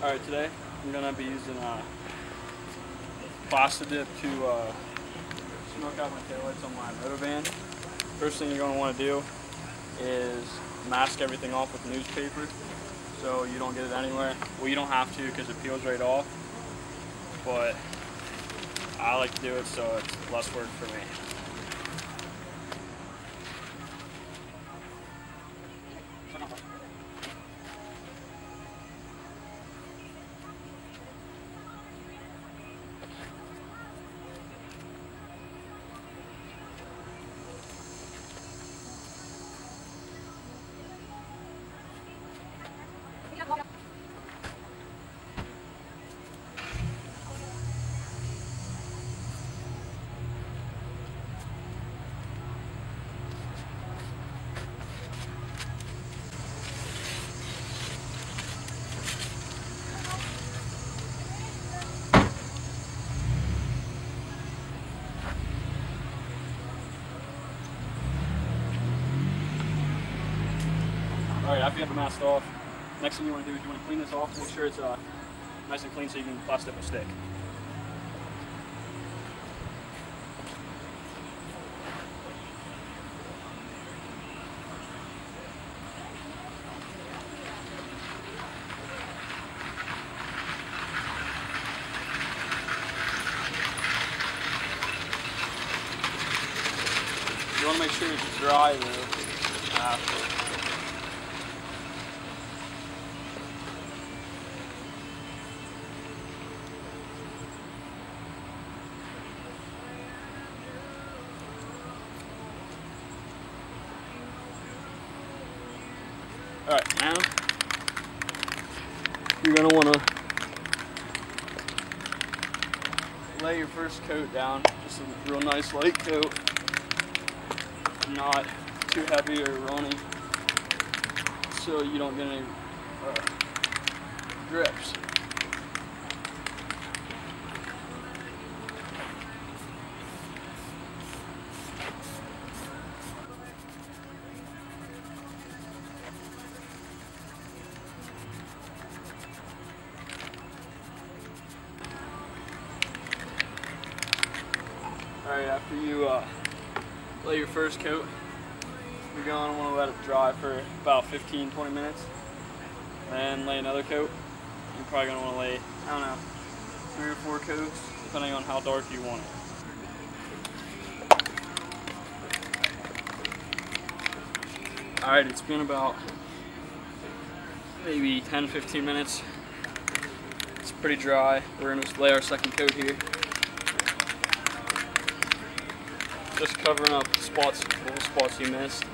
Alright, today I'm going to be using Plasti Dip to smoke out my taillights on my motor van. First thing you're going to want to do is mask everything off with newspaper so you don't get it anywhere. Well, you don't have to because it peels right off, but I like to do it so it's less work for me. Alright, after you have the mask off, next thing you want to do is you want to clean this off, make sure it's nice and clean so you can Plasti Dip a stick. You want to make sure it's dry though after. Alright, now you're going to want to lay your first coat down, just a real nice light coat, not too heavy or runny, so you don't get any drips. Alright, after you lay your first coat, you're going to want to let it dry for about 15-20 minutes. Then lay another coat. You're probably going to want to lay, I don't know, 3 or 4 coats, depending on how dark you want it. Alright, it's been about maybe 10-15 minutes. It's pretty dry. We're going to lay our second coat here. Just covering up spots, little spots you missed.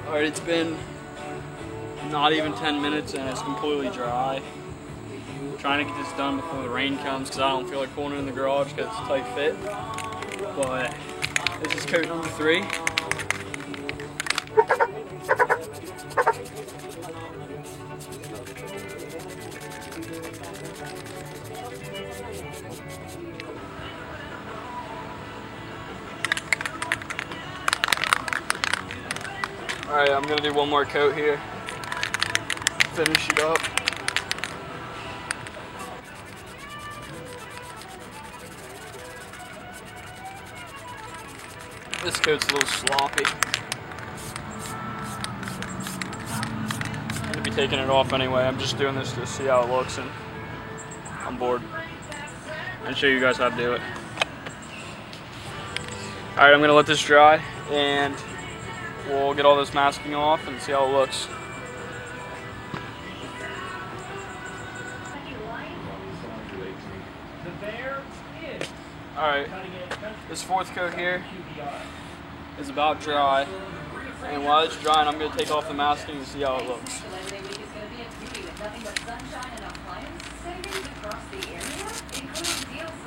Alright, it's been not even 10 minutes and it's completely dry. I'm trying to get this done before the rain comes because I don't feel like pulling it in the garage because it's a tight fit. But this is coat number 3. Alright, I'm going to do one more coat here. Finish it up. This coat's a little sloppy. I'm going to be taking it off anyway. I'm just doing this to see how it looks, and I'm bored. And show you guys how to do it. Alright, I'm going to let this dry, and we'll get all this masking off and see how it looks. Alright, this fourth coat here is about dry, and while it's drying I'm going to take off the masking and see how it looks. Deals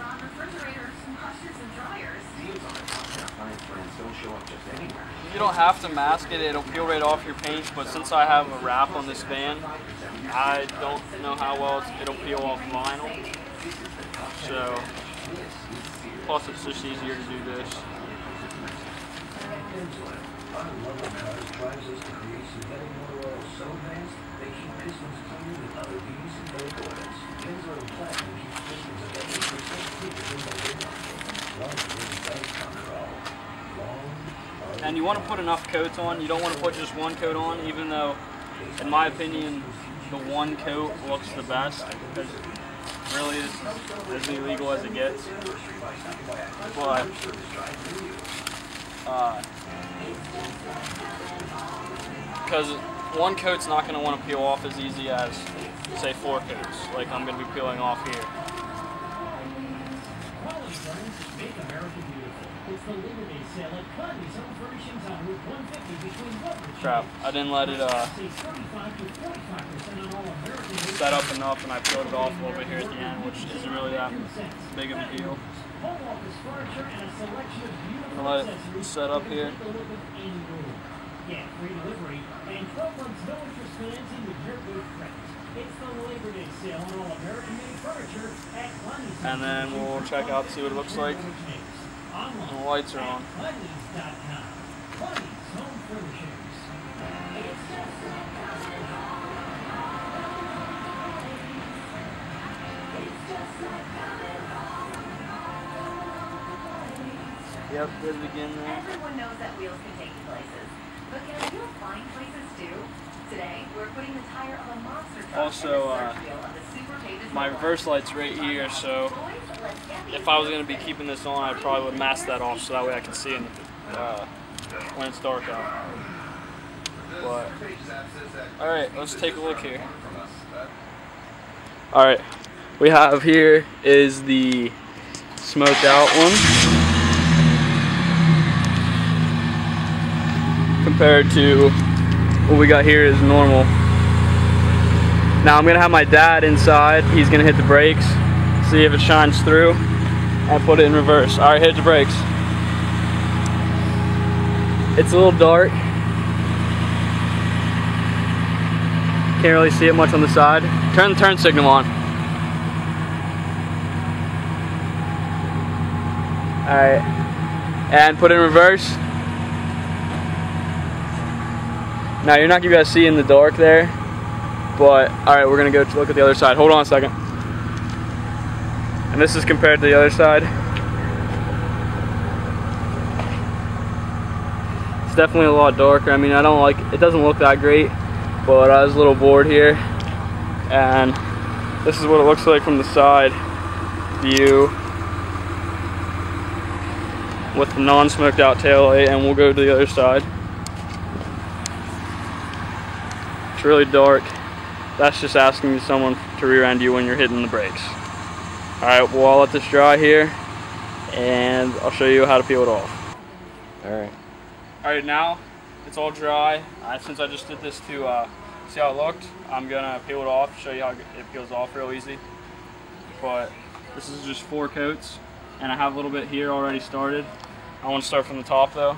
on refrigerators, washers, and dryers. Deals on appliance brands don't show up just don't have to mask it, it'll peel right off your paint, but since I have a wrap on this van, I don't know how well it'll peel off vinyl. So, plus it's just easier to do this. And you want to put enough coats on. You don't want to put just one coat on, even though, in my opinion, the one coat looks the best, because really is as illegal as it gets. But because one coat's not going to want to peel off as easy as, say, 4 coats, like I'm going to be peeling off here. Crap, I didn't let it set up enough, and I peeled it off a little bit here at the end, which isn't really that big of a deal. I'll let it set up here. And then we'll check out, see what it looks like. And the lights are on. Yep, did it again there. Everyone knows that wheels can take you places. But can wheels find places too? Today, we're putting the tire of a monster truck also, my reverse light's right here, so if I was going to be keeping this on, I probably would mask that off so that way I can see it when it's dark out. But, alright, let's take a look here. Alright, we have here is the smoked out one compared to what we got here is normal. Now I'm going to have my dad inside. He's going to hit the brakes, see if it shines through, and put it in reverse. Alright, hit the brakes. It's a little dark. Can't really see it much on the side. Turn the turn signal on. Alright. And put it in reverse. Now you're not going to be able to see in the dark there. But, alright, we're going to go look at the other side. Hold on a second. And this is compared to the other side. It's definitely a lot darker. I mean, I don't like, it doesn't look that great. But I was a little bored here. And this is what it looks like from the side view with the non-smoked out taillight. And we'll go to the other side. It's really dark. That's just asking someone to rear end you when you're hitting the brakes. Alright, well I'll let this dry here and I'll show you how to peel it off. Alright, now it's all dry. Since I just did this to see how it looked, I'm gonna peel it off, show you how it peels off real easy. But this is just 4 coats and I have a little bit here already started. I want to start from the top though.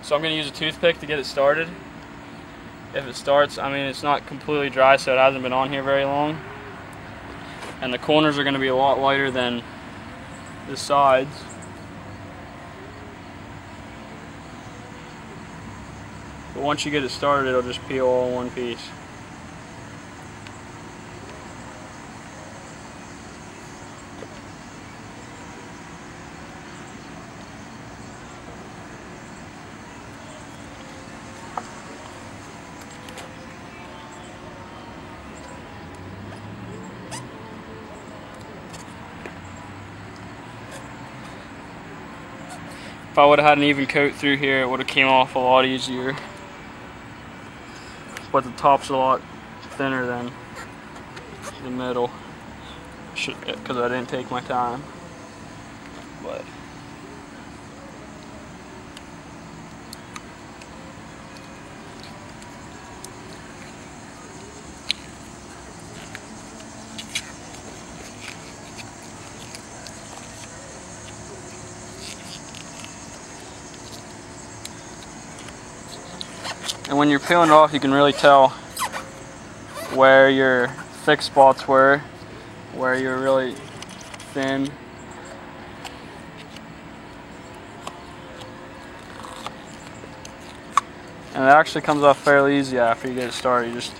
So I'm gonna use a toothpick to get it started. If it starts, I mean, it's not completely dry, so it hasn't been on here very long. And the corners are going to be a lot lighter than the sides. But once you get it started, it'll just peel all in one piece. If I would have had an even coat through here, it would have came off a lot easier. But the top's a lot thinner than the middle, because I didn't take my time. But And when you're peeling it off, you can really tell where your thick spots were, where you're really thin. And it actually comes off fairly easy after you get it started. You just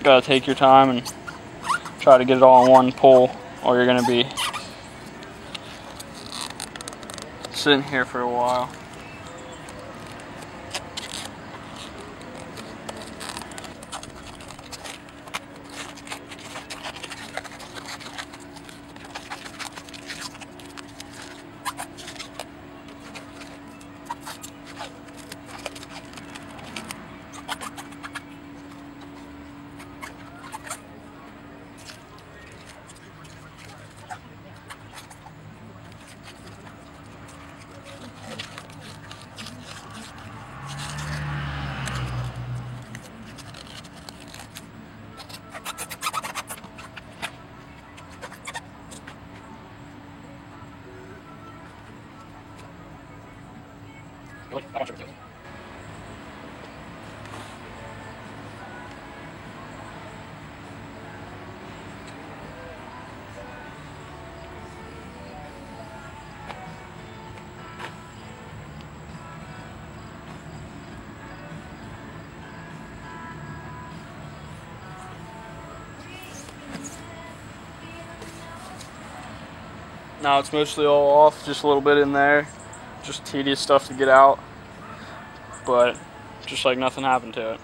gotta take your time and try to get it all in one pull, or you're gonna be sitting here for a while. Now it's mostly all off, just a little bit in there. Just tedious stuff to get out, but just like nothing happened to it.